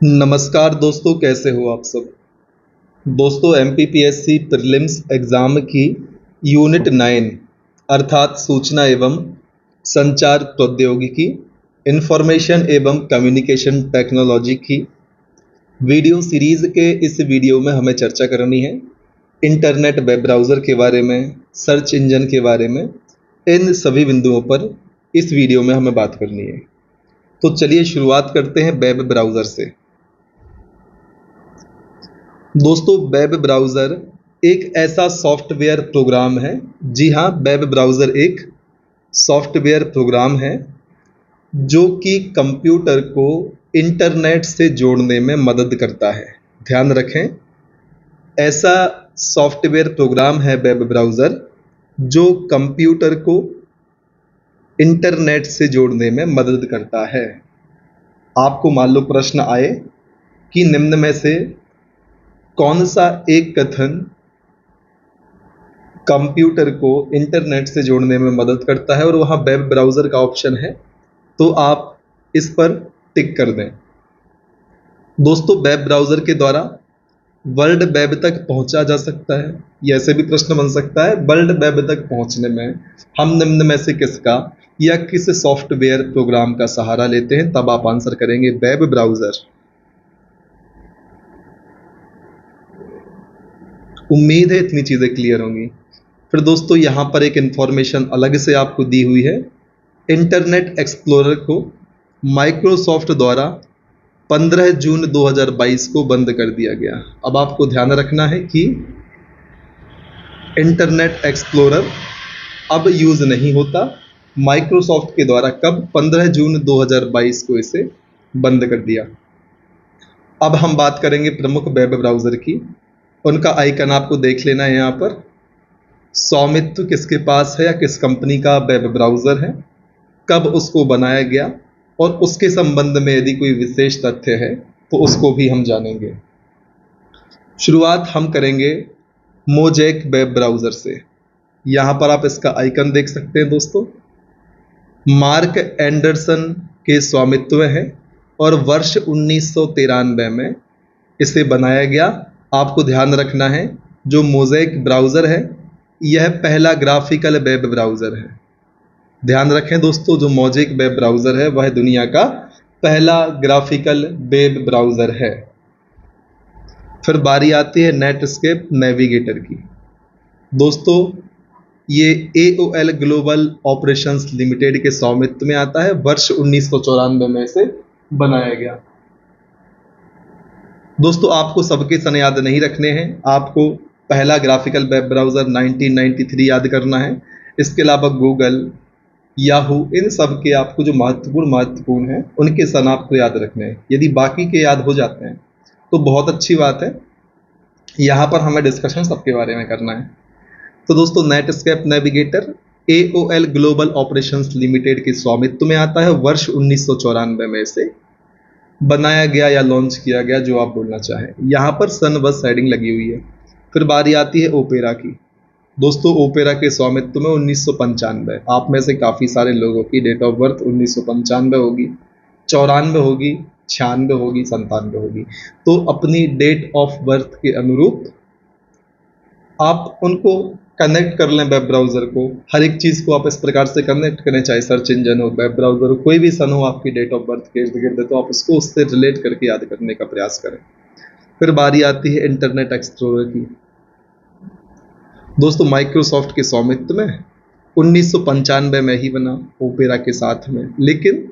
नमस्कार दोस्तों, कैसे हो आप सब। दोस्तों, एमपीपीएससी प्रीलिम्स एग्ज़ाम की यूनिट 9 अर्थात सूचना एवं संचार प्रौद्योगिकी, इंफॉर्मेशन एवं कम्युनिकेशन टेक्नोलॉजी की वीडियो सीरीज़ के इस वीडियो में हमें चर्चा करनी है इंटरनेट वेब ब्राउज़र के बारे में, सर्च इंजन के बारे में। इन सभी बिंदुओं पर इस वीडियो में हमें बात करनी है। तो चलिए शुरुआत करते हैं वेब ब्राउज़र से। दोस्तों, वेब ब्राउज़र एक ऐसा सॉफ्टवेयर प्रोग्राम है। जी हाँ, वेब ब्राउज़र एक सॉफ्टवेयर प्रोग्राम है जो कि कंप्यूटर को इंटरनेट से जोड़ने में मदद करता है। ध्यान रखें, ऐसा सॉफ्टवेयर प्रोग्राम है वेब ब्राउज़र जो कंप्यूटर को इंटरनेट से जोड़ने में मदद करता है। आपको मान लो प्रश्न आए कि निम्न में से कौन सा एक कथन कंप्यूटर को इंटरनेट से जोड़ने में मदद करता है, और वहाँ वेब ब्राउज़र का ऑप्शन है, तो आप इस पर टिक कर दें। दोस्तों, वेब ब्राउज़र के द्वारा वर्ल्ड वेब तक पहुंचा जा सकता है। ये ऐसे भी प्रश्न बन सकता है, वर्ल्ड वेब तक पहुंचने में हम निम्न में से किसका या किस सॉफ्टवेयर प्रोग्राम का सहारा लेते हैं, तब आप आंसर करेंगे वेब ब्राउज़र। उम्मीद है इतनी चीज़ें क्लियर होंगी। फिर दोस्तों, यहाँ पर एक इन्फॉर्मेशन अलग से आपको दी हुई है। इंटरनेट एक्सप्लोरर को माइक्रोसॉफ्ट द्वारा 15 जून 2022 को बंद कर दिया गया। अब आपको ध्यान रखना है कि इंटरनेट एक्सप्लोरर अब यूज़ नहीं होता। माइक्रोसॉफ्ट के द्वारा कब? 15 जून 2022 को इसे बंद कर दिया। अब हम बात करेंगे प्रमुख वेब ब्राउज़र की। उनका आइकन आपको देख लेना है। यहाँ पर स्वामित्व किसके पास है या किस कंपनी का वेब ब्राउज़र है, कब उसको बनाया गया, और उसके संबंध में यदि कोई विशेष तथ्य है तो उसको भी हम जानेंगे। शुरुआत हम करेंगे मोज़ेक वेब ब्राउज़र से। यहाँ पर आप इसका आइकन देख सकते हैं दोस्तों। मार्क एंडरसन के स्वामित्व है और वर्ष 1993 में इसे बनाया गया। आपको ध्यान रखना है, जो मोज़ेक ब्राउज़र है यह पहला ग्राफिकल वेब ब्राउज़र है। ध्यान रखें दोस्तों, जो मोज़ेक वेब ब्राउज़र है वह दुनिया का पहला ग्राफिकल वेब ब्राउज़र है। फिर बारी आती है नेटस्केप नेविगेटर की। दोस्तों, ये AOL ग्लोबल ऑपरेशंस लिमिटेड के स्वामित्व में आता है। वर्ष 1994 में इसे बनाया गया। दोस्तों, आपको सबके सन याद नहीं रखने हैं, आपको पहला ग्राफिकल वेब ब्राउज़र 1993 याद करना है। इसके अलावा गूगल, याहू, इन सब के आपको जो महत्वपूर्ण हैं उनके सन आपको याद रखने हैं। यदि बाकी के याद हो जाते हैं तो बहुत अच्छी बात है। यहाँ पर हमें डिस्कशन सबके बारे में करना है। तो दोस्तों, Netscape navigator AOL global operations limited के स्वामित्व में आता है। वर्ष 1994 में इसे बनाया गया या लॉन्च किया गया, जो आप बोलना चाहें। यहाँ पर सन बस हेडिंग लगी हुई है। फिर बारी आती है ओपेरा की। दोस्तों, ओपेरा के स्वामित्व में 1995। आप में से काफ़ी सारे लोगों की डेट ऑफ बर्थ 1995 होगी, 94 होगी, 96 होगी, 97 होगी। तो अपनी डेट ऑफ बर्थ के अनुरूप आप उनको कनेक्ट कर लें। वेब ब्राउज़र को, हर एक चीज़ को आप इस प्रकार से कनेक्ट करें, चाहे सर्च इंजन हो, वेब ब्राउज़र हो, कोई भी सन हो आपकी डेट ऑफ बर्थ के इर्द गिर्द, तो आप उसको उससे रिलेट करके याद करने का प्रयास करें। फिर बारी आती है इंटरनेट एक्सप्लोरर की। दोस्तों, माइक्रोसॉफ्ट के स्वामित्व में 1995 में ही बना ओपेरा के साथ में, लेकिन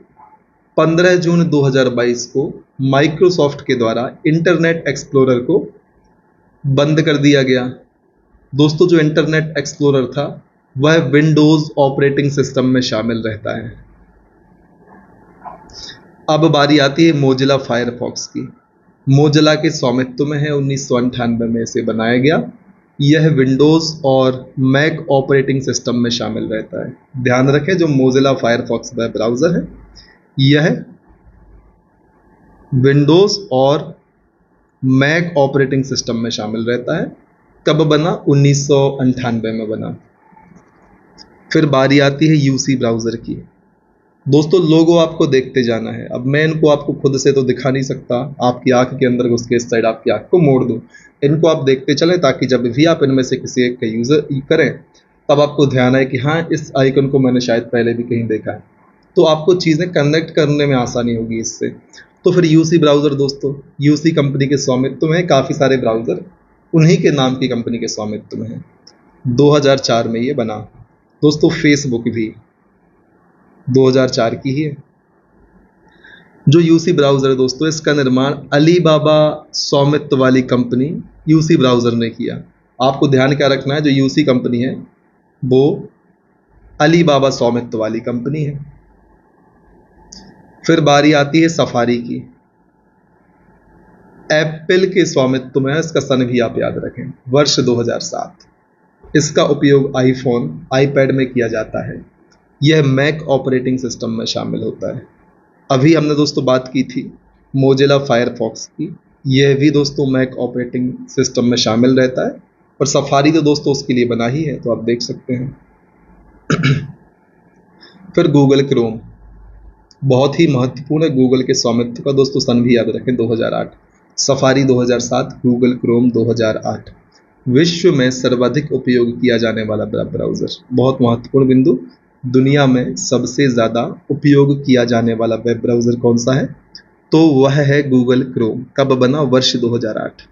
15 जून 2022 को माइक्रोसॉफ्ट के द्वारा इंटरनेट एक्सप्लोरर को बंद कर दिया गया। दोस्तों, जो इंटरनेट एक्सप्लोरर था वह विंडोज़ ऑपरेटिंग सिस्टम में शामिल रहता है। अब बारी आती है मोजिला फायरफॉक्स की। मोजिला के स्वामित्व में है, 1998 में इसे बनाया गया। यह विंडोज़ और मैक ऑपरेटिंग सिस्टम में शामिल रहता है। ध्यान रखें, जो मोजिला फायरफॉक्स वेब ब्राउज़र है यह विंडोज़ और मैक ऑपरेटिंग सिस्टम में शामिल रहता है। कब बना? 1998 में बना। फिर बारी आती है यूसी ब्राउज़र की। दोस्तों लोगो आपको देखते जाना है। अब मैं इनको आपको खुद से तो दिखा नहीं सकता, आपकी आंख के अंदर घुस के इस साइड आपकी आंख को मोड़ दूं। इनको आप देखते चलें ताकि जब भी आप इनमें से किसी एक का यूज़र करें तब आपको ध्यान आए कि हाँ, इस आइकन को मैंने शायद पहले भी कहीं देखा है। तो आपको चीज़ें कनेक्ट करने में आसानी होगी इससे। तो फिर यूसी ब्राउज़र दोस्तों, यूसी कंपनी के स्वामित्व में काफ़ी सारे ब्राउज़र उन्हीं के नाम की कंपनी के स्वामित्व में है। 2004 में ये बना। दोस्तों फेसबुक भी 2004 की ही है। जो यूसी ब्राउज़र है दोस्तों, इसका निर्माण अलीबाबा स्वामित्व वाली कंपनी यूसी ब्राउज़र ने किया। आपको ध्यान क्या रखना है, जो यूसी कंपनी है वो अलीबाबा स्वामित्व वाली कंपनी है। फिर बारी आती है सफारी की। एप्पल के स्वामित्व में है, इसका सन भी आप याद रखें, वर्ष 2007। इसका उपयोग आईफोन, आईपैड में किया जाता है। यह मैक ऑपरेटिंग सिस्टम में शामिल होता है। अभी हमने दोस्तों बात की थी मोजिला फायरफॉक्स की, यह भी दोस्तों मैक ऑपरेटिंग सिस्टम में शामिल रहता है, और सफारी तो दोस्तों उसके लिए बना ही है, तो आप देख सकते हैं। फिर गूगल क्रोम बहुत ही महत्वपूर्ण है, गूगल के स्वामित्व का दोस्तों सन भी याद रखें 2008। Safari 2007, Google Chrome 2008। विश्व में सर्वाधिक उपयोग किया जाने वाला वेब ब्राउज़र, बहुत महत्वपूर्ण बिंदु, दुनिया में सबसे ज़्यादा उपयोग किया जाने वाला वेब ब्राउज़र कौन सा है, तो वह है गूगल क्रोम। कब बना, वर्ष 2008।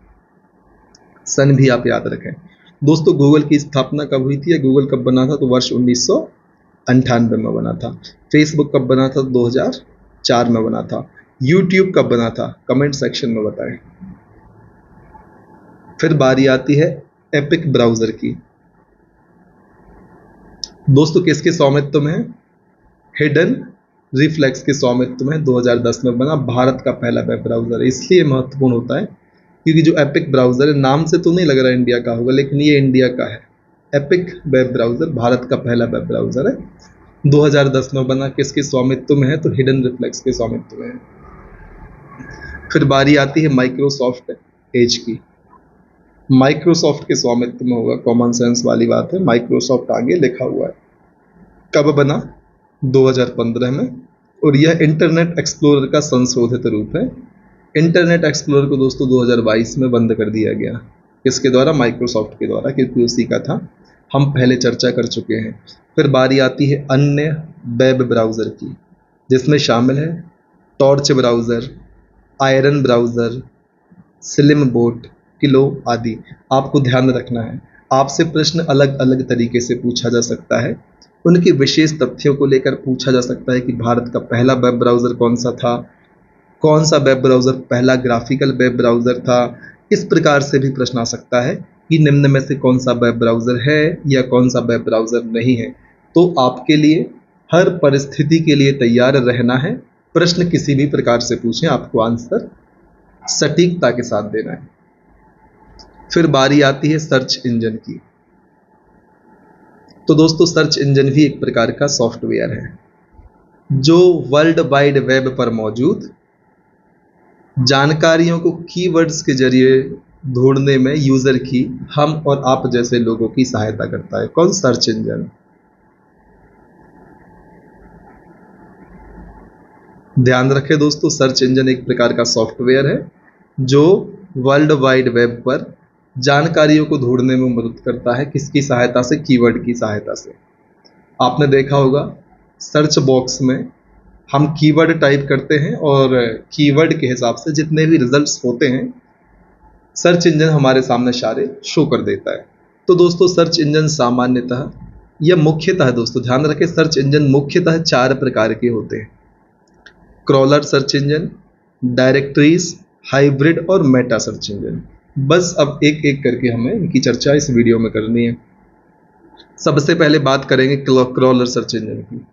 सन भी आप याद रखें। दोस्तों गूगल की स्थापना कब हुई थी या गूगल कब बना था, तो वर्ष 1998 में बना था। फेसबुक कब बना था, 2004 में बना था। यूट्यूब कब बना था, कमेंट सेक्शन में बताएं। फिर बारी आती है एपिक ब्राउज़र की। दोस्तों किसके स्वामित्व में है, हिडन रिफ्लेक्स के स्वामित्व में 2010 में बना, भारत का पहला वेब ब्राउज़र। इसलिए महत्वपूर्ण होता है क्योंकि जो एपिक ब्राउज़र है, नाम से तो नहीं लग रहा इंडिया का होगा, लेकिन ये इंडिया का है। एपिक वेब ब्राउज़र भारत का पहला वेब ब्राउज़र है, 2010 में बना। किसके स्वामित्व में है, तो हिडन रिफ्लेक्स के स्वामित्व में है। फिर बारी आती है माइक्रोसॉफ्ट एज की। माइक्रोसॉफ्ट के स्वामित्व में होगा, कॉमन सेंस वाली बात है, माइक्रोसॉफ्ट आगे लिखा हुआ है। कब बना, 2015 में, और यह इंटरनेट एक्सप्लोरर का संशोधित रूप है। इंटरनेट एक्सप्लोरर को दोस्तों 2022 में बंद कर दिया गया। किसके द्वारा, माइक्रोसॉफ्ट के द्वारा, क्योंकि उसी का था, हम पहले चर्चा कर चुके हैं। फिर बारी आती है अन्य वेब ब्राउज़र की, जिसमें शामिल है torch browser, iron browser, slim boat, kilo आदि। आपको ध्यान रखना है, आपसे प्रश्न अलग अलग तरीके से पूछा जा सकता है, उनके विशेष तथ्यों को लेकर पूछा जा सकता है कि भारत का पहला वेब ब्राउज़र कौन सा था, कौन सा वेब ब्राउज़र पहला ग्राफिकल वेब ब्राउज़र था। इस प्रकार से भी प्रश्न आ सकता है कि निम्न में से कौन सा वेब ब्राउज़र है या कौन सा वेब ब्राउज़र नहीं है। तो आपके लिए हर परिस्थिति के लिए तैयार रहना है। प्रश्न किसी भी प्रकार से पूछें, आपको आंसर सटीकता के साथ देना है। फिर बारी आती है सर्च इंजन की। तो दोस्तों सर्च इंजन भी एक प्रकार का सॉफ्टवेयर है जो वर्ल्ड वाइड वेब पर मौजूद जानकारियों को कीवर्ड्स के जरिए ढूंढने में यूजर की, हम और आप जैसे लोगों की सहायता करता है। कौन, सर्च इंजन। ध्यान रखें दोस्तों, सर्च इंजन एक प्रकार का सॉफ्टवेयर है जो वर्ल्ड वाइड वेब पर जानकारियों को ढूंढने में मदद करता है। किसकी सहायता से, कीवर्ड की सहायता से। आपने देखा होगा सर्च बॉक्स में हम कीवर्ड टाइप करते हैं और कीवर्ड के हिसाब से जितने भी रिजल्ट्स होते हैं सर्च इंजन हमारे सामने सारे शो कर देता है। तो दोस्तों सर्च इंजन सामान्यतः या मुख्यतः, दोस्तों ध्यान रखें, सर्च इंजन मुख्यतः 4 प्रकार के होते हैं। Crawler search engine, directories, hybrid और मेटा सर्च इंजन। बस अब एक एक करके हमें इनकी चर्चा इस वीडियो में करनी है। सबसे पहले बात करेंगे क्रॉलर सर्च इंजन की।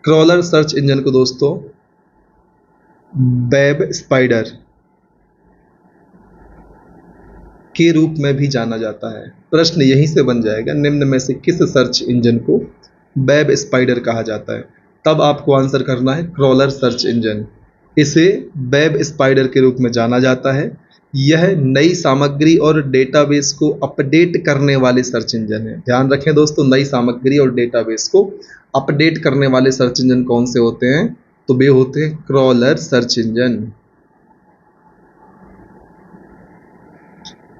क्रॉलर सर्च इंजन को दोस्तों वेब स्पाइडर के रूप में भी जाना जाता है। प्रश्न यहीं से बन जाएगा, निम्न में से किस सर्च इंजन को वेब स्पाइडर कहा जाता है। तब आपको आंसर करना है क्रॉलर सर्च इंजन। इसे वेब स्पाइडर के रूप में जाना जाता है। यह नई सामग्री और डेटाबेस को अपडेट करने वाले सर्च इंजन है। ध्यान रखें दोस्तों, नई सामग्री और डेटाबेस को अपडेट करने वाले सर्च इंजन कौन से होते हैं? तो वे होते हैं क्रॉलर सर्च इंजन।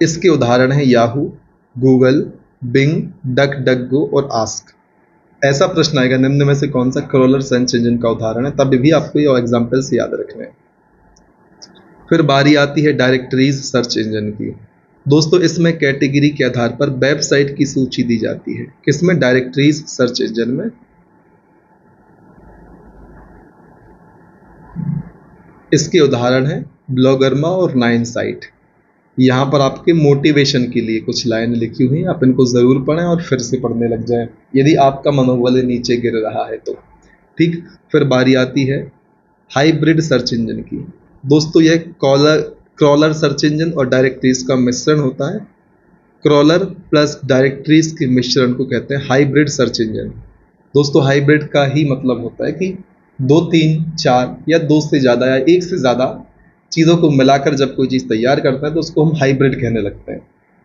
इसके उदाहरण हैं Yahoo, Google, Bing, DuckDuckGo और आस्क। ऐसा प्रश्न आएगा, निम्न में से कौन सा क्रॉलर सर्च इंजन का उदाहरण है? तब भी आपको ये एग्जाम्पल्स याद रखने हैं। फिर बारी आती है डायरेक्टरीज सर्च इंजन की। दोस्तों इसमें कैटेगरी के आधार पर वेबसाइट की सूची दी जाती है। किसमें? डायरेक्टरीज सर्च इंजन में। इसके उदाहरण हैं ब्लॉगरमा और नाइन साइट। यहाँ पर आपके मोटिवेशन के लिए कुछ लाइन लिखी हुई हैं, आप इनको ज़रूर पढ़ें और फिर से पढ़ने लग जाएं यदि आपका मनोबल नीचे गिर रहा है तो। ठीक, फिर बारी आती है हाइब्रिड सर्च इंजन की। दोस्तों यह क्रॉलर सर्च इंजन और डायरेक्टरीज का मिश्रण होता है। क्रॉलर प्लस डायरेक्टरीज के मिश्रण को कहते हैं हाइब्रिड सर्च इंजन। दोस्तों हाइब्रिड का ही मतलब होता है कि 2, 3, 4 या 2 से ज़्यादा या 1 से ज़्यादा चीज़ों को मिलाकर जब कोई चीज़ तैयार करता है तो उसको हम हाइब्रिड कहने लगते हैं।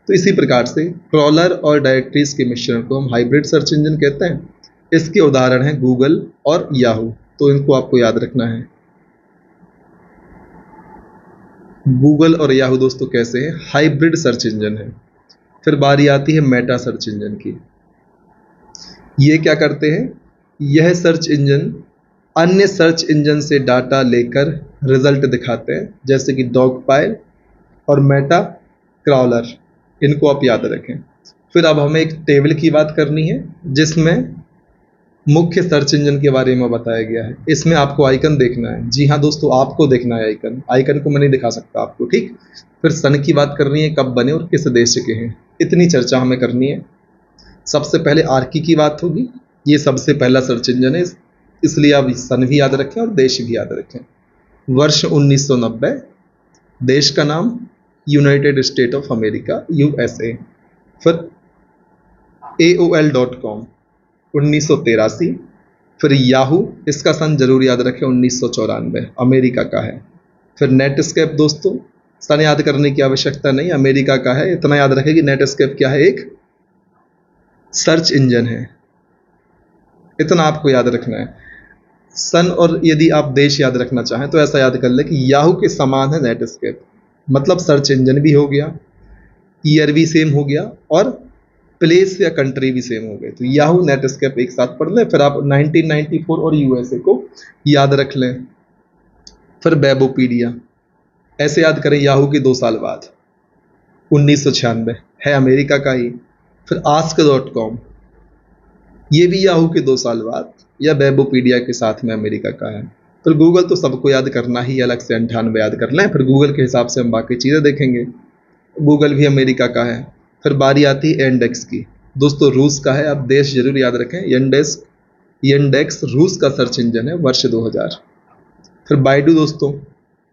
तो इसी प्रकार से क्रॉलर और डायरेक्टरीज के मिश्रण को हम हाइब्रिड सर्च इंजन कहते हैं। इसके उदाहरण हैं गूगल और याहू, तो इनको आपको याद रखना है। गूगल और याहू दोस्तों कैसे हैं? हाइब्रिड सर्च इंजन है। फिर बारी आती है मेटा सर्च इंजन की। ये क्या करते हैं? यह सर्च इंजन अन्य सर्च इंजन से डाटा लेकर रिजल्ट दिखाते हैं, जैसे कि डॉगपाइल और मेटा क्रॉलर। इनको आप याद रखें। फिर अब हमें एक टेबल की बात करनी है जिसमें मुख्य सर्च इंजन के बारे में बताया गया है। इसमें आपको आइकन देखना है। जी हाँ दोस्तों, आपको देखना है आइकन को मैं नहीं दिखा सकता आपको। ठीक, फिर सन की बात करनी है, कब बने और किस देश के हैं, इतनी चर्चा हमें करनी है। सबसे पहले आर्की की बात होगी। ये सबसे पहला सर्च इंजन है, इसलिए आप सन भी याद रखें और देश भी याद रखें। वर्ष 1990, देश का नाम United state of America USA। फिर AOL.com 1983। फिर याहू, इसका सन जरूर याद रखें 1994, अमेरिका का है। फिर नेटस्केप दोस्तों, सन याद करने की आवश्यकता नहीं, अमेरिका का है। इतना याद रखें कि नेटस्केप क्या है? एक सर्च इंजन है। इतना आपको याद रखना है। सन और यदि आप देश याद रखना चाहें तो ऐसा याद कर ले कि याहू के समान है नेटस्केप, मतलब सर्च इंजन भी हो गया, ईयर भी सेम हो गया और प्लेस या कंट्री भी सेम हो गए। तो याहू नेटस्केप एक साथ पढ़ लें। फिर आप 1994 और USA को याद रख लें। फिर वेबोपीडिया, ऐसे याद करें याहू के 2 साल बाद 1996 है, अमेरिका का ही। फिर ask.com, ये भी याहू के 2 साल बाद या वेबोपीडिया के साथ में अमेरिका का है। फिर गूगल तो सबको याद करना ही, अलग से 98 याद कर लें। फिर गूगल के हिसाब से हम बाकी चीज़ें देखेंगे। गूगल भी अमेरिका का है। फिर बारी आती है एंडेक्स की। दोस्तों रूस का है, आप देश जरूर याद रखें। एंडेक्स रूस का सर्च इंजन है, वर्ष 2000। फिर बाइडू दोस्तों,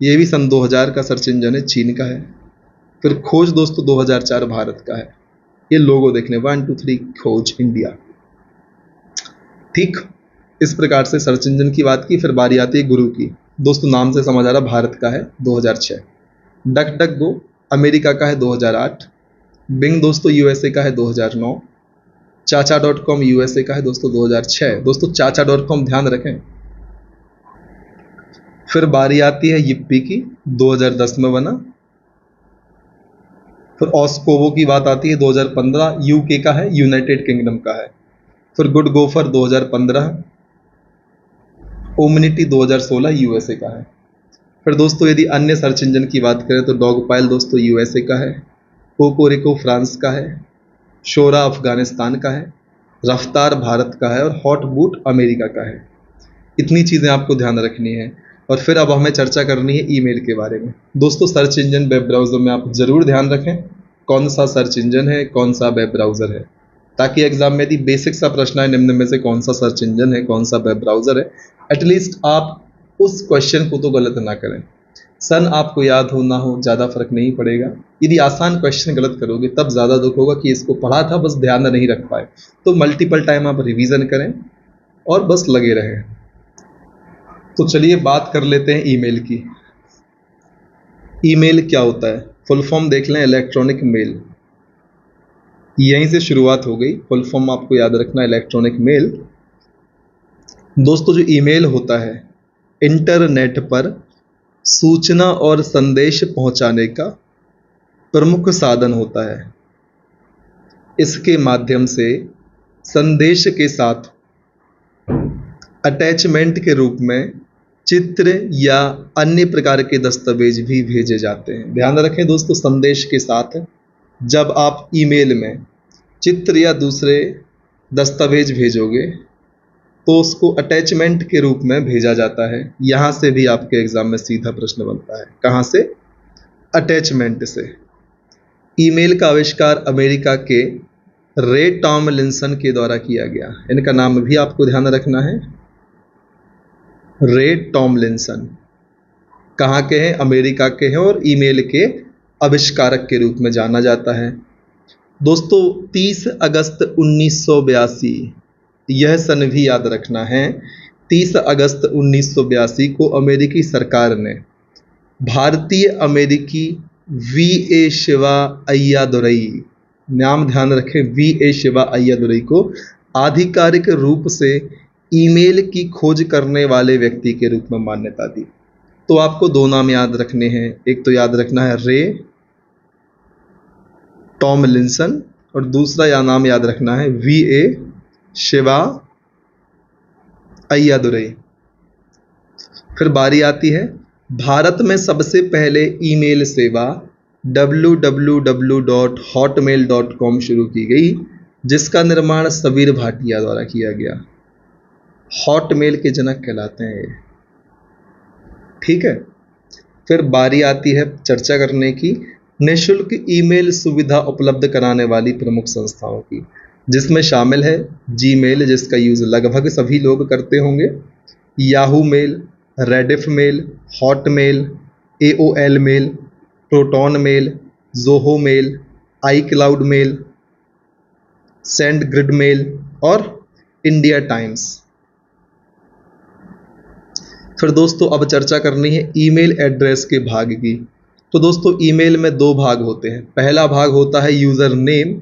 ये भी सन 2000 का सर्च इंजन है, चीन का है। फिर खोज दोस्तों 2004 भारत का है। ये लोगो देख लें, 1 2 3 खोज इंडिया। ठीक, इस प्रकार से सर्च इंजन की बात की। फिर बारी आती है गुरु की। दोस्तों नाम से समझ आ रहा भारत का है, 2006। डक डक गो अमेरिका का है, 2008। बिंग दोस्तों USA का है, 2009। चाचा.com USA का है दोस्तों, 2006। दोस्तों चाचा.com ध्यान रखें। फिर बारी आती है yippee की, 2010 में बना। फिर ऑस्कोवो की बात आती है, 2015, UK का है, यूनाइटेड किंगडम का है। फिर गुड गोफर 2015, ओमनिटी 2016 USA का है। फिर दोस्तों यदि अन्य सर्च इंजन की बात करें तो डॉगपाइल दोस्तों USA का है, कोकोरिको फ्रांस का है, शोरा अफगानिस्तान का है, रफ्तार भारत का है और हॉट बूट अमेरिका का है। इतनी चीज़ें आपको ध्यान रखनी है। और फिर अब हमें चर्चा करनी है ईमेल के बारे में। दोस्तों सर्च इंजन वेब ब्राउज़र में आप ज़रूर ध्यान रखें कौन सा सर्च इंजन है, कौन सा वेब ब्राउज़र है, ताकि एग्जाम में यदि बेसिक सा प्रश्न आए निम्न में से कौन सा सर्च इंजन है, कौन सा वेब ब्राउज़र है, एटलीस्ट आप उस क्वेश्चन को तो गलत ना करें। सन आपको याद हो ना हो ज़्यादा फर्क नहीं पड़ेगा। यदि आसान क्वेश्चन गलत करोगे तब ज़्यादा दुख होगा कि इसको पढ़ा था बस ध्यान नहीं रख पाए। तो मल्टीपल टाइम आप रिवीजन करें और बस लगे रहें। तो चलिए बात कर लेते हैं ईमेल की। ईमेल क्या होता है? फुल फॉर्म देख लें, इलेक्ट्रॉनिक मेल, यहीं से शुरुआत हो गई। फुल फॉर्म आपको याद रखना, इलेक्ट्रॉनिक मेल। दोस्तों जो ईमेल होता है, इंटरनेट पर सूचना और संदेश पहुंचाने का प्रमुख साधन होता है। इसके माध्यम से संदेश के साथ अटैचमेंट के रूप में चित्र या अन्य प्रकार के दस्तावेज भी भेजे जाते हैं। ध्यान रखें दोस्तों, संदेश के साथ जब आप ईमेल में चित्र या दूसरे दस्तावेज भेजोगे तो उसको अटैचमेंट के रूप में भेजा जाता है। यहाँ से भी आपके एग्जाम में सीधा प्रश्न बनता है। कहाँ से? अटैचमेंट से। ईमेल का आविष्कार अमेरिका के रे टॉमलिंसन के द्वारा किया गया। इनका नाम भी आपको ध्यान रखना है, रे टॉमलिंसन। कहाँ के हैं? अमेरिका के हैं और ईमेल के आविष्कारक के रूप में जाना जाता है। दोस्तों 30 अगस्त 1982, यह सन भी याद रखना है, 30 अगस्त 1982 को अमेरिकी सरकार ने भारतीय अमेरिकी वी.ए. शिवा अय्यादुरई, नाम ध्यान रखें, वी.ए. शिवा अय्यादुरई को आधिकारिक रूप से ईमेल की खोज करने वाले व्यक्ति के रूप में मान्यता दी। तो आपको दो नाम याद रखने हैं, एक तो याद रखना है रे टॉमलिंसन और दूसरा या नाम याद रखना है वी.ए. शिवा अय्यादुरई। फिर बारी आती है, भारत में सबसे पहले ईमेल सेवा www.hotmail.com शुरू की गई, जिसका निर्माण सबीर भाटिया द्वारा किया गया। हॉटमेल के जनक कहलाते हैं ये, ठीक है। फिर बारी आती है चर्चा करने की निःशुल्क ईमेल सुविधा उपलब्ध कराने वाली प्रमुख संस्थाओं की, जिसमें शामिल है जीमेल, जिसका यूज़ लगभग सभी लोग करते होंगे, Yahoo mail, Rediff mail, Hotmail, AOL mail, Proton mail, Zoho mail, iCloud mail, SendGrid mail और इंडिया टाइम्स। फिर दोस्तों अब चर्चा करनी है ईमेल एड्रेस के भाग की। तो दोस्तों ईमेल में दो भाग होते हैं। पहला भाग होता है यूज़र नेम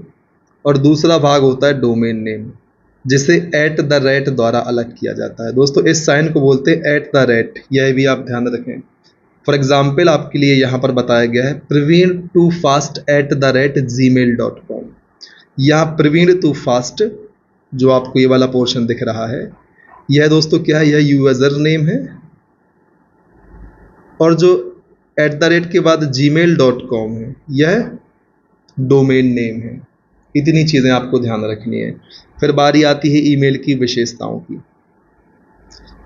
और दूसरा भाग होता है डोमेन नेम, जिसे @ द्वारा अलग किया जाता है। दोस्तों इस साइन को बोलते हैं @, यह भी आप ध्यान रखें। फॉर एग्जाम्पल आपके लिए यहाँ पर बताया गया है प्रवीण टू फास्ट @gmail.com। यहाँ प्रवीण टू फास्ट, जो आपको ये वाला पोर्शन दिख रहा है, यह दोस्तों क्या है? यह यूज़र नेम है और जो @ के बाद gmail.com है, यह डोमेन नेम है। इतनी चीज़ें आपको ध्यान रखनी है। फिर बारी आती है ईमेल की विशेषताओं की।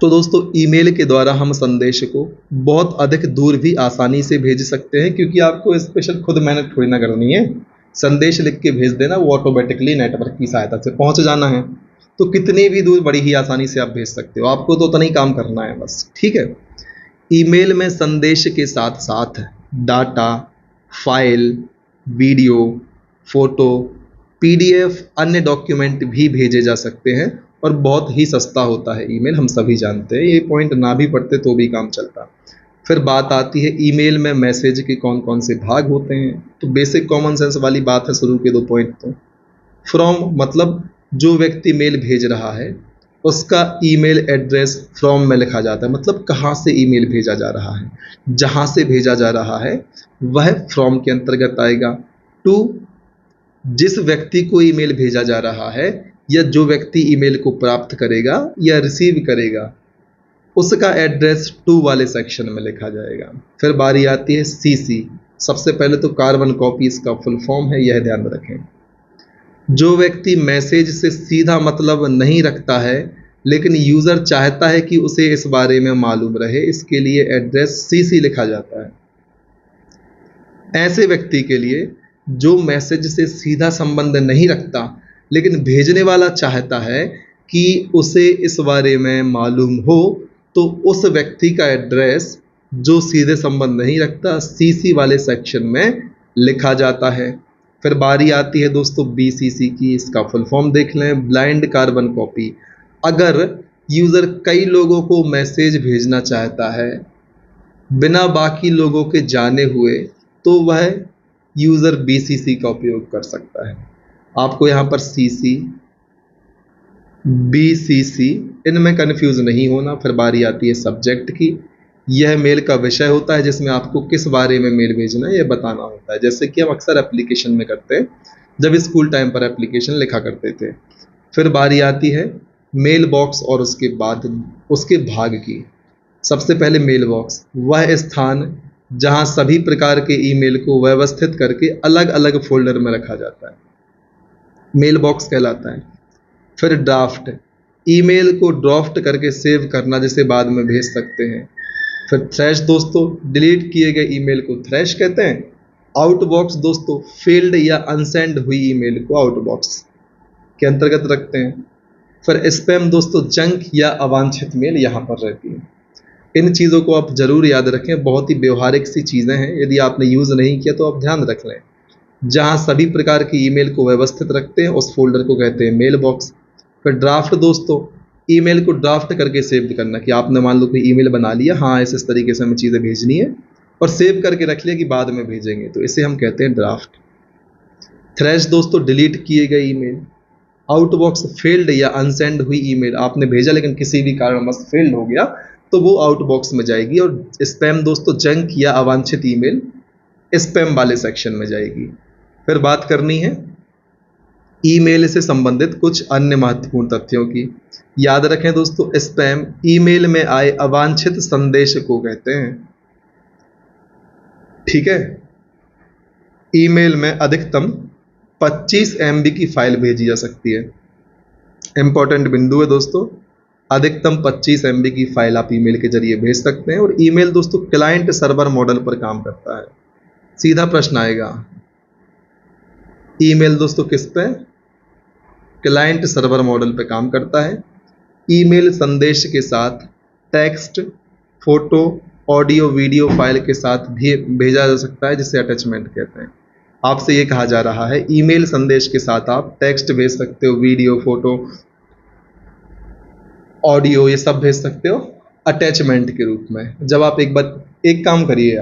तो दोस्तों ईमेल के द्वारा हम संदेश को बहुत अधिक दूर भी आसानी से भेज सकते हैं, क्योंकि आपको स्पेशल खुद मेहनत थोड़ी ना करनी है। संदेश लिख के भेज देना, वो ऑटोमेटिकली नेटवर्क की सहायता से पहुंच जाना है। तो कितनी भी दूर बड़ी ही आसानी से आप भेज सकते हो, आपको तो उतना ही काम करना है बस, ठीक है। ईमेल में संदेश के साथ साथ data, file, video, photo, PDF, अन्य डॉक्यूमेंट भी भेजे जा सकते हैं और बहुत ही सस्ता होता है ईमेल, हम सभी जानते हैं। ये पॉइंट ना भी पढ़ते तो भी काम चलता। फिर बात आती है ईमेल में मैसेज के कौन कौन से भाग होते हैं। तो बेसिक कॉमन सेंस वाली बात है शुरू के 2 पॉइंट। तो फ्रॉम मतलब जो व्यक्ति मेल भेज रहा है उसका ईमेल एड्रेस फ्रॉम में लिखा जाता है, मतलब कहाँ से ईमेल भेजा जा रहा है, जहाँ से भेजा जा रहा है वह फ्रॉम के अंतर्गत आएगा। टू, जिस व्यक्ति को ईमेल भेजा जा रहा है या जो व्यक्ति ईमेल को प्राप्त करेगा या रिसीव करेगा, उसका एड्रेस टू वाले सेक्शन में लिखा जाएगा। फिर बारी आती है CC। सबसे पहले तो कार्बन कॉपी इसका फुल फॉर्म है, यह ध्यान रखें। जो व्यक्ति मैसेज से सीधा मतलब नहीं रखता है लेकिन यूज़र चाहता है कि उसे इस बारे में मालूम रहे, इसके लिए एड्रेस CC लिखा जाता है। ऐसे व्यक्ति के लिए जो मैसेज से सीधा संबंध नहीं रखता लेकिन भेजने वाला चाहता है कि उसे इस बारे में मालूम हो, तो उस व्यक्ति का एड्रेस जो सीधे संबंध नहीं रखता CC वाले सेक्शन में लिखा जाता है। फिर बारी आती है दोस्तों BCC की। इसका फुल फॉर्म देख लें, ब्लाइंड कार्बन कॉपी। अगर यूज़र कई लोगों को मैसेज भेजना चाहता है बिना बाकी लोगों के जाने हुए, तो तो वह यूज़र BCC का उपयोग कर सकता है। आपको यहाँ पर CC BCC इनमें कन्फ्यूज़ नहीं होना। फिर बारी आती है सब्जेक्ट की। यह मेल का विषय होता है जिसमें आपको किस बारे में मेल भेजना है यह बताना होता है, जैसे कि हम अक्सर एप्लीकेशन में करते हैं, जब स्कूल टाइम पर एप्लीकेशन लिखा करते थे। फिर बारी आती है मेल बॉक्स और उसके बाद उसके भाग की। सबसे पहले मेल बॉक्स वह स्थान जहां सभी प्रकार के ईमेल को व्यवस्थित करके अलग अलग फोल्डर में रखा जाता है, मेल बॉक्स कहलाता है। फिर ड्राफ्ट, ईमेल को ड्राफ्ट करके सेव करना जिसे बाद में भेज सकते हैं। फिर थ्रैश दोस्तों, डिलीट किए गए ईमेल को थ्रैश कहते हैं। आउटबॉक्स दोस्तों, फेल्ड या अनसेंड हुई ईमेल को आउटबॉक्स के अंतर्गत रखते हैं। फिर स्पैम दोस्तों, जंक या अवांछित मेल यहाँ पर रहती है। इन चीज़ों को आप जरूर याद रखें, बहुत ही व्यवहारिक सी चीज़ें हैं, यदि आपने यूज़ नहीं किया तो आप ध्यान रख लें। जहाँ सभी प्रकार की ईमेल को व्यवस्थित रखते हैं उस फोल्डर को कहते हैं मेल बॉक्स। फिर ड्राफ्ट दोस्तों, ईमेल को ड्राफ्ट करके सेव करना, कि आपने मान लो कोई ईमेल बना लिया, हाँ इस तरीके से हमें चीज़ें भेजनी है, और सेव करके रख लिया कि बाद में भेजेंगे, तो इसे हम कहते हैं ड्राफ्ट। थ्रैश दोस्तों, डिलीट किए गए ईमेल। आउटबॉक्स, फेल्ड या अनसेंड हुई ईमेल, आपने भेजा लेकिन किसी भी कारणवश फेल्ड हो गया तो वो आउटबॉक्स में जाएगी। और स्पैम दोस्तों, जंक या अवांछित ईमेल स्पैम वाले सेक्शन में जाएगी। फिर बात करनी है ईमेल से संबंधित कुछ अन्य महत्वपूर्ण तथ्यों की। याद रखें दोस्तों, स्पैम ईमेल में आए अवांछित संदेश को कहते हैं। ठीक है, ईमेल में अधिकतम 25 MB की फाइल भेजी जा सकती है। इंपॉर्टेंट बिंदु है दोस्तों, अधिकतम 25 MB की फाइल आप ईमेल के जरिए भेज सकते हैं। और ईमेल दोस्तों क्लाइंट सर्वर मॉडल पर काम करता है। सीधा प्रश्न आएगा, ईमेल दोस्तों किस पे? क्लाइंट सर्वर मॉडल पे काम करता है। ईमेल संदेश के साथ text, photo, audio, video file के साथ भी भेजा जा सकता है, जिसे अटैचमेंट कहते हैं। आपसे ये कहा जा रहा है ईमेल संदेश के साथ आप टेक्स्ट भेज सकते हो, वीडियो, फोटो, ऑडियो, ये सब भेज सकते हो अटैचमेंट के रूप में। जब आप एक काम करिए,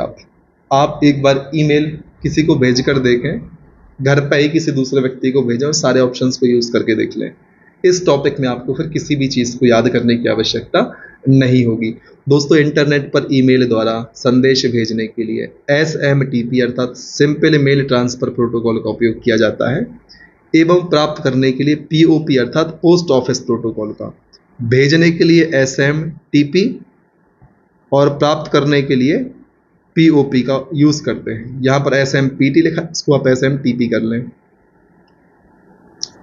आप एक बार ईमेल किसी को भेज कर देखें, घर पे ही किसी दूसरे व्यक्ति को भेजें और सारे ऑप्शंस को यूज़ करके देख लें। इस टॉपिक में आपको फिर किसी भी चीज़ को याद करने की आवश्यकता नहीं होगी। दोस्तों, इंटरनेट पर ईमेल द्वारा संदेश भेजने के लिए SMTP अर्थात सिंपल मेल ट्रांसफ़र प्रोटोकॉल का उपयोग किया जाता है, एवं प्राप्त करने के लिए POP अर्थात पोस्ट ऑफिस प्रोटोकॉल का। भेजने के लिए SMTP और प्राप्त करने के लिए POP का यूज़ करते हैं। यहाँ पर SMPT लिखा, इसको आप SMTP कर लें।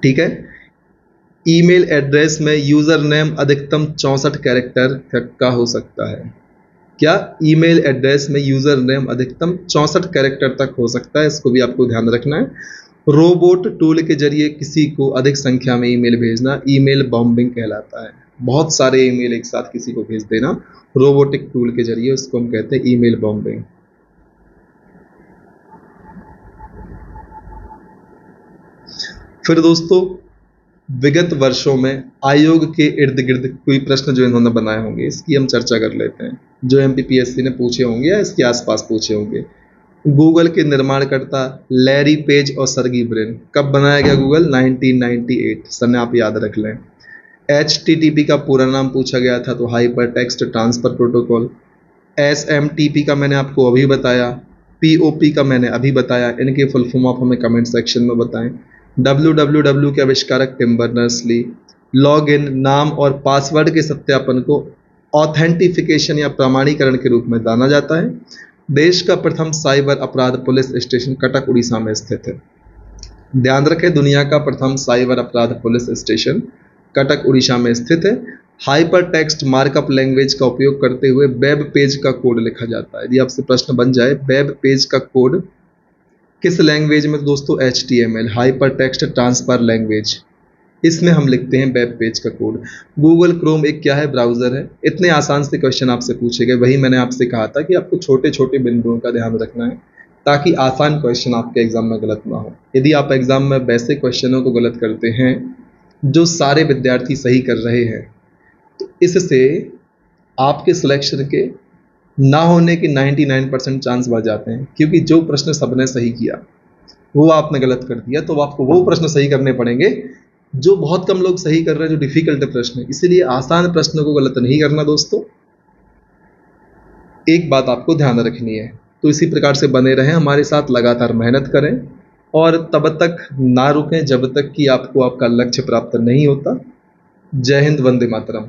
ठीक है, ईमेल एड्रेस में यूज़र नेम अधिकतम 64 कैरेक्टर का हो सकता है। क्या? ईमेल एड्रेस में यूज़र नेम अधिकतम 64 कैरेक्टर तक हो सकता है, इसको भी आपको ध्यान रखना है। रोबोट टूल के जरिए किसी को अधिक संख्या में ईमेल भेजना ईमेल बॉम्बिंग कहलाता है। बहुत सारे ईमेल एक साथ किसी को भेज देना रोबोटिक टूल के जरिए, उसको हम कहते हैं ईमेल बॉम्बिंग। फिर दोस्तों, विगत वर्षों में आयोग के इर्द गिर्द कोई प्रश्न जो इन्होंने बनाए होंगे, इसकी हम चर्चा कर लेते हैं, जो MPPSC ने पूछे होंगे या इसके आसपास पूछे होंगे। गूगल के निर्माणकर्ता लैरी पेज और सर्गी ब्रिन, कब बनाया गया गूगल? 1998 सन आप याद रख लें। HTTP का पूरा नाम पूछा गया था तो hyper text transfer protocol. SMTP का मैंने आपको अभी बताया, POP का मैंने अभी बताया, इनके फुल फॉर्म आप हमें कमेंट सेक्शन में बताएं। www के आविष्कारक टिम बर्नर्स-ली। लॉग इन, नाम और पासवर्ड के सत्यापन को ऑथेंटिफिकेशन या प्रमाणीकरण के रूप में जाना जाता है। देश का प्रथम साइबर अपराध पुलिस स्टेशन कटक उड़ीसा में स्थित है। ध्यान रखें, दुनिया का प्रथम साइबर अपराध पुलिस स्टेशन कटक उड़ीसा में स्थित है। हाइपर टेक्स्ट मार्कअप लैंग्वेज का उपयोग करते हुए वेब पेज का कोड लिखा जाता है। यदि आपसे प्रश्न बन जाए वेब पेज का कोड किस लैंग्वेज में, तो दोस्तों HTML, hyper text transfer language, इसमें हम लिखते हैं वेब पेज का कोड। गूगल क्रोम एक क्या है? ब्राउज़र है। इतने आसान से क्वेश्चन आपसे पूछे गए, वही मैंने आपसे कहा था कि आपको छोटे छोटे बिंदुओं का ध्यान रखना है ताकि आसान क्वेश्चन आपके एग्जाम में गलत ना हो। यदि आप एग्जाम में वैसे क्वेश्चनों को गलत करते हैं जो सारे विद्यार्थी सही कर रहे हैं, तो इससे आपके सिलेक्शन के ना होने के 99% चांस बढ़ जाते हैं, क्योंकि जो प्रश्न सबने सही किया वो आपने गलत कर दिया, तो आपको वो प्रश्न सही करने पड़ेंगे जो बहुत कम लोग सही कर रहे हैं, जो डिफिकल्ट प्रश्न है। इसीलिए आसान प्रश्न को गलत नहीं करना दोस्तों, एक बात आपको ध्यान रखनी है। तो इसी प्रकार से बने रहें हमारे साथ, लगातार मेहनत करें और तब तक ना रुकें जब तक कि आपको आपका लक्ष्य प्राप्त नहीं होता। जय हिंद, वंदे मातरम।